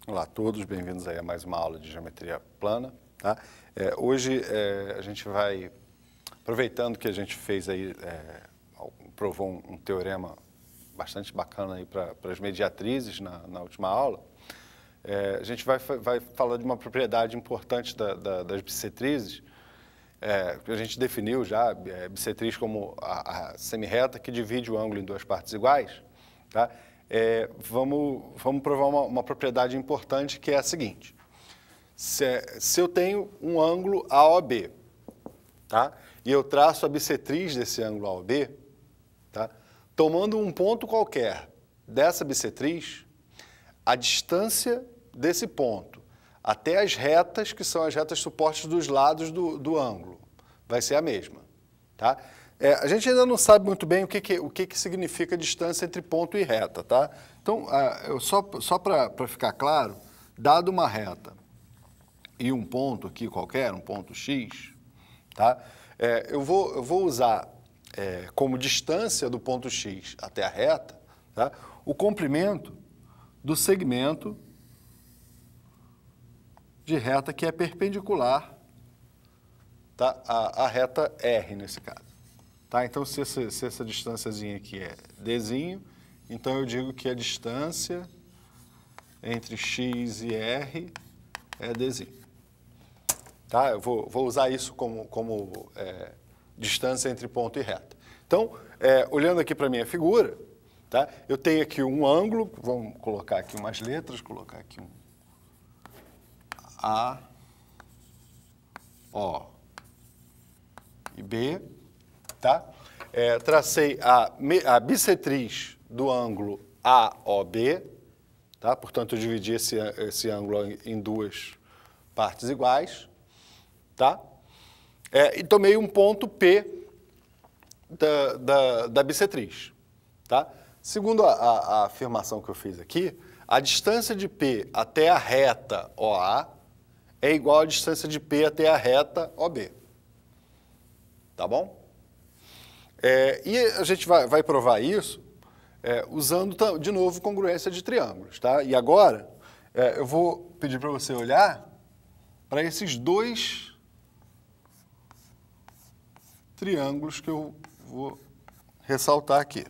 Olá a todos, bem-vindos aí a mais uma aula de geometria plana. Tá? Hoje a gente vai, aproveitando que a gente fez aí, provou um teorema bastante bacana aí para as mediatrizes na última aula, a gente vai falar de uma propriedade importante das bissetrizes. A gente definiu já bissetriz como a semirreta que divide o ângulo em duas partes iguais. Tá? Vamos provar uma propriedade importante, que é a seguinte. Se eu tenho um ângulo AOB, tá? E eu traço a bissetriz desse ângulo AOB, tá? Tomando um ponto qualquer dessa bissetriz, a distância desse ponto até as retas, que são as retas suportes dos lados do ângulo, vai ser a mesma. Tá? A gente ainda não sabe muito bem o que significa distância entre ponto e reta. Tá? Então, só para ficar claro, dado uma reta e um ponto aqui qualquer, um ponto X, tá? Eu vou usar como distância do ponto X até a reta, tá? O comprimento do segmento de reta que é perpendicular, tá? A reta R, nesse caso. Tá? Então, se essa distânciazinha aqui é Dzinho, então eu digo que a distância entre X e R é Dzinho. Tá? Eu vou usar isso como distância entre ponto e reta. Então, olhando aqui para a minha figura, tá? Eu tenho aqui um ângulo, vamos colocar aqui umas letras, colocar aqui um A, O e B, tá? Tracei a bissetriz do ângulo AOB, tá? Portanto, eu dividi esse ângulo em duas partes iguais, tá? E tomei um ponto P da bissetriz, tá? Segundo a afirmação que eu fiz aqui, a distância de P até a reta OA é igual à distância de P até a reta OB. Tá bom? E a gente vai provar isso usando, de novo, congruência de triângulos. Tá? E agora, eu vou pedir para você olhar para esses dois triângulos que eu vou ressaltar aqui.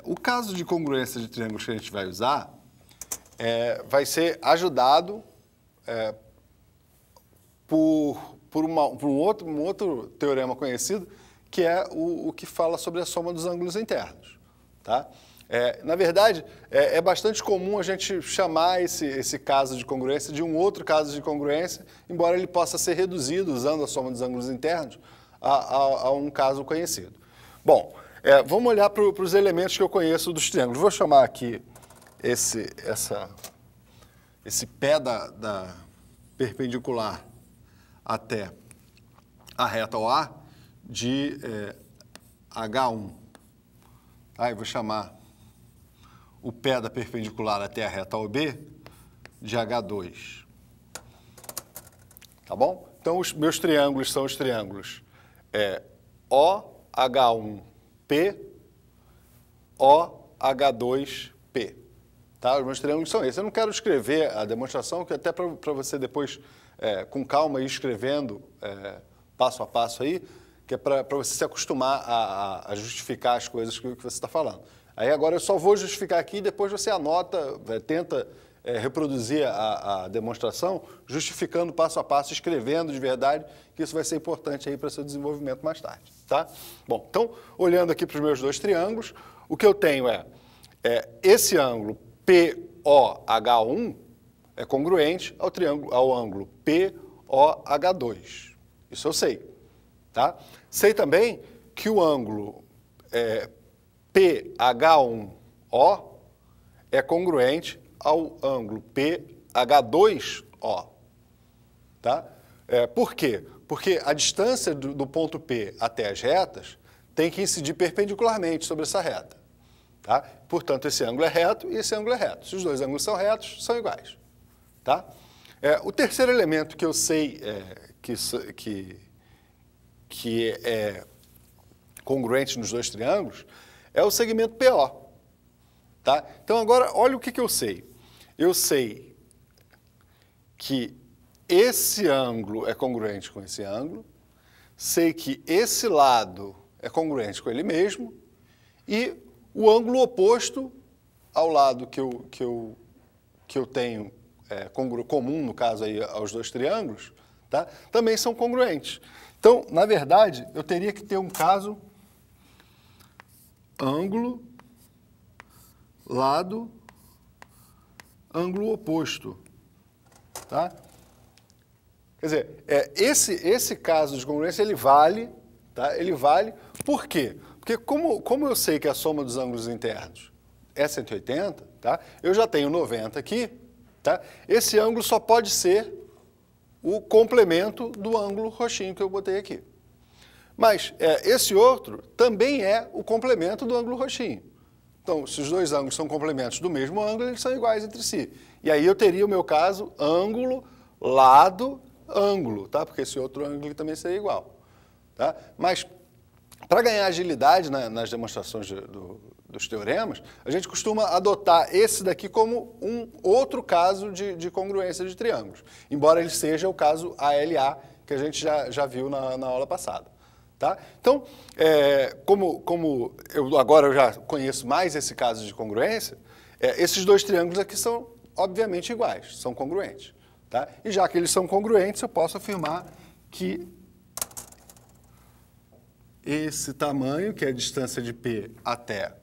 O caso de congruência de triângulos que a gente vai usar vai ser ajudado por um outro teorema conhecido, que é o que fala sobre a soma dos ângulos internos. Tá? Na verdade, é bastante comum a gente chamar esse caso de congruência de um outro caso de congruência, embora ele possa ser reduzido usando a soma dos ângulos internos a um caso conhecido. Bom, vamos olhar para os elementos que eu conheço dos triângulos. Vou chamar aqui esse pé da perpendicular até a reta OA de H1. Aí vou chamar o pé da perpendicular até a reta OB de H2. Tá bom? Então, os meus triângulos são os triângulos OH1P, OH2P. Tá? Os meus triângulos são esses. Eu não quero escrever a demonstração, que até para você depois, com calma, ir escrevendo passo a passo aí, que é para você se acostumar a justificar as coisas que você está falando. Aí agora eu só vou justificar aqui e depois você anota, tenta reproduzir a demonstração, justificando passo a passo, escrevendo de verdade, que isso vai ser importante aí para seu desenvolvimento mais tarde. Tá? Bom, então, olhando aqui para os meus dois triângulos, o que eu tenho esse ângulo POH1 é congruente ao ângulo POH2. Isso eu sei. Tá? Sei também que o ângulo PH1O é congruente ao ângulo PH2O. Tá? Por quê? Porque a distância do ponto P até as retas tem que incidir perpendicularmente sobre essa reta. Tá? Portanto, esse ângulo é reto e esse ângulo é reto. Se os dois ângulos são retos, são iguais. Tá? O terceiro elemento que eu sei que é congruente nos dois triângulos é o segmento PO. Tá? Então, agora, olha o que eu sei. Eu sei que esse ângulo é congruente com esse ângulo, sei que esse lado é congruente com ele mesmo e o ângulo oposto ao lado que eu tenho comum, no caso aí, aos dois triângulos, tá? Também são congruentes. Então, na verdade, eu teria que ter um caso ângulo, lado, ângulo oposto. Tá? Quer dizer, esse caso de congruência, ele vale, tá? Ele vale, por quê? Porque como eu sei que a soma dos ângulos internos é 180, tá? Eu já tenho 90 aqui, tá? Esse ângulo só pode ser o complemento do ângulo roxinho que eu botei aqui. Mas esse outro também é o complemento do ângulo roxinho. Então, se os dois ângulos são complementos do mesmo ângulo, eles são iguais entre si. E aí eu teria o meu caso ângulo, lado, ângulo, tá? Porque esse outro ângulo também seria igual. Tá? Mas, para ganhar agilidade nas demonstrações dos teoremas, a gente costuma adotar esse daqui como um outro caso de congruência de triângulos, embora ele seja o caso ALA, que a gente já viu na aula passada. Tá? Então, como agora eu já conheço mais esse caso de congruência, esses dois triângulos aqui são obviamente iguais, são congruentes. Tá? E já que eles são congruentes, eu posso afirmar que esse tamanho, que é a distância de P até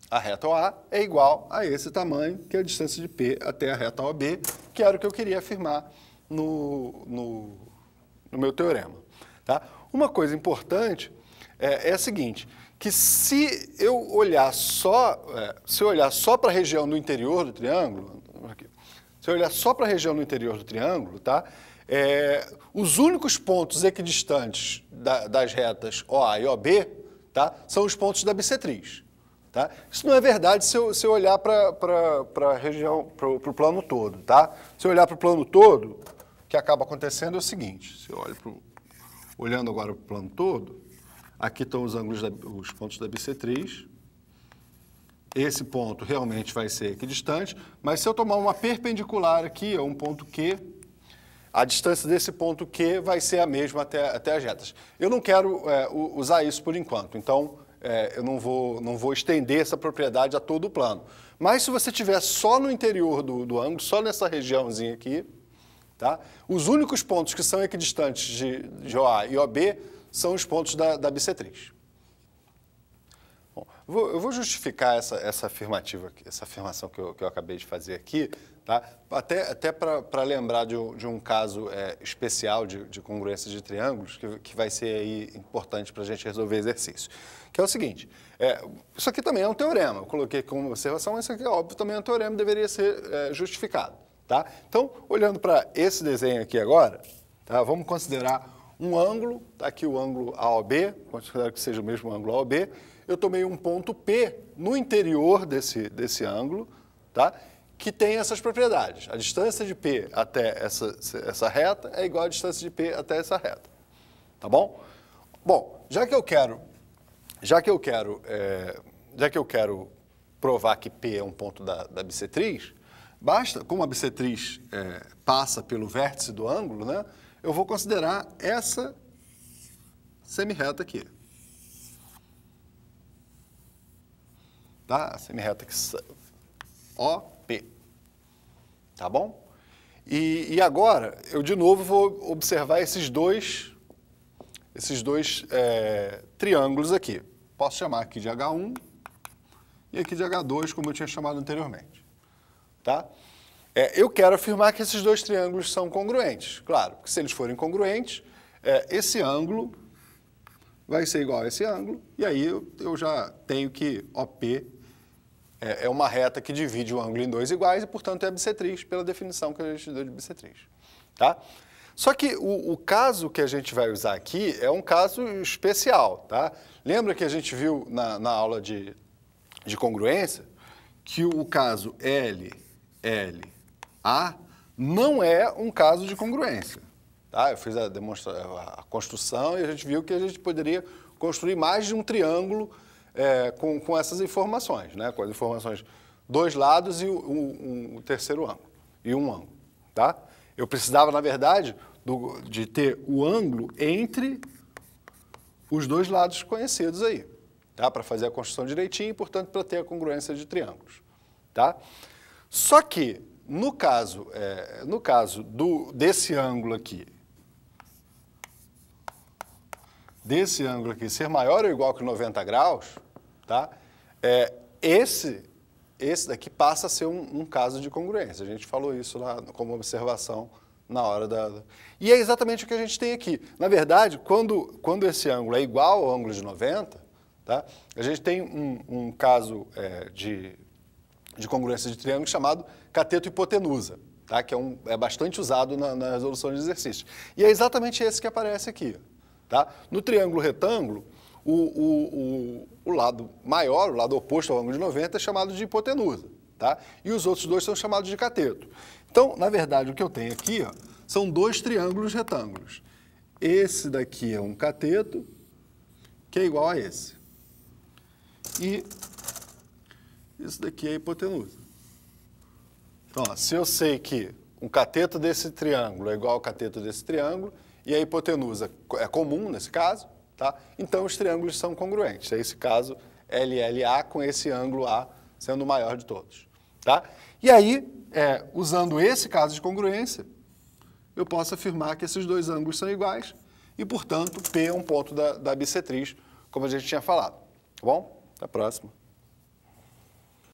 a reta OA, é igual a esse tamanho, que é a distância de P até a reta OB, que era o que eu queria afirmar no meu teorema. Tá? Uma coisa importante é a seguinte, que se eu olhar só para a região no interior do triângulo, se eu olhar só para a região no interior do triângulo, tá? Os únicos pontos equidistantes das retas OA e OB, tá? São os pontos da bissetriz. Tá? Isso não é verdade se eu olhar para a região, para o plano todo. Tá? Se eu olhar para o plano todo, o que acaba acontecendo é o seguinte, se eu olho olhando agora para o plano todo, aqui estão os pontos da bissetriz. Esse ponto realmente vai ser equidistante, mas se eu tomar uma perpendicular aqui, um ponto Q, a distância desse ponto Q vai ser a mesma até as retas. Eu não quero usar isso por enquanto, então eu não vou estender essa propriedade a todo o plano. Mas se você estiver só no interior do ângulo, só nessa regiãozinha aqui, tá? Os únicos pontos que são equidistantes de OA e OB são os pontos da bissetriz. Bom, eu vou justificar essa afirmação que eu acabei de fazer aqui, tá? Até para lembrar de um caso especial de congruência de triângulos, que vai ser aí importante para a gente resolver exercício. Que é o seguinte, isso aqui também é um teorema, eu coloquei como observação, mas isso aqui, óbvio, também é um teorema, deveria ser justificado. Tá? Então, olhando para esse desenho aqui agora, tá? Vamos considerar um ângulo, tá aqui o ângulo AOB, considero que seja o mesmo ângulo AOB, eu tomei um ponto P no interior desse ângulo, tá? Que tem essas propriedades. A distância de P até essa reta é igual à distância de P até essa reta. Tá bom? Bom, já que eu quero provar que P é um ponto da bissetriz, basta, como a bissetriz passa pelo vértice do ângulo, né, eu vou considerar essa semirreta aqui. Tá? A semirreta que OP. Tá bom? E agora, eu de novo vou observar esses dois triângulos aqui. Posso chamar aqui de H1 e aqui de H2, como eu tinha chamado anteriormente. Tá? Eu quero afirmar que esses dois triângulos são congruentes. Claro, porque se eles forem congruentes, esse ângulo vai ser igual a esse ângulo, e aí eu já tenho que OP é uma reta que divide o ângulo em dois iguais e, portanto, é bissetriz, pela definição que a gente deu de bissetriz. Tá? Só que o caso que a gente vai usar aqui é um caso especial. Tá? Lembra que a gente viu na aula de congruência que o caso LA não é um caso de congruência. Tá? Eu fiz a construção e a gente viu que a gente poderia construir mais de um triângulo com essas informações, né? Com as informações dois lados e o terceiro ângulo, e um ângulo, tá? Eu precisava, na verdade, de ter o ângulo entre os dois lados conhecidos aí, tá? Para fazer a construção direitinho e, portanto, para ter a congruência de triângulos, tá? Só que, no caso desse ângulo aqui ser maior ou igual que 90 graus, tá? Esse daqui passa a ser um caso de congruência. A gente falou isso lá como observação na hora E é exatamente o que a gente tem aqui. Na verdade, quando esse ângulo é igual ao ângulo de 90, tá? A gente tem um caso de congruência de triângulo chamado cateto hipotenusa, tá? Que é bastante usado na resolução de exercícios. E é exatamente esse que aparece aqui. Tá? No triângulo retângulo, o lado maior, o lado oposto ao ângulo de 90, é chamado de hipotenusa. Tá? E os outros dois são chamados de cateto. Então, na verdade, o que eu tenho aqui são dois triângulos retângulos. Esse daqui é um cateto, que é igual a esse. E isso daqui é a hipotenusa. Então, se eu sei que um cateto desse triângulo é igual ao cateto desse triângulo, e a hipotenusa é comum nesse caso, tá? Então os triângulos são congruentes. Esse caso, LLA com esse ângulo A sendo o maior de todos. Tá? E aí, usando esse caso de congruência, eu posso afirmar que esses dois ângulos são iguais e, portanto, P é um ponto da bissetriz, como a gente tinha falado. Tá bom? Até a próxima.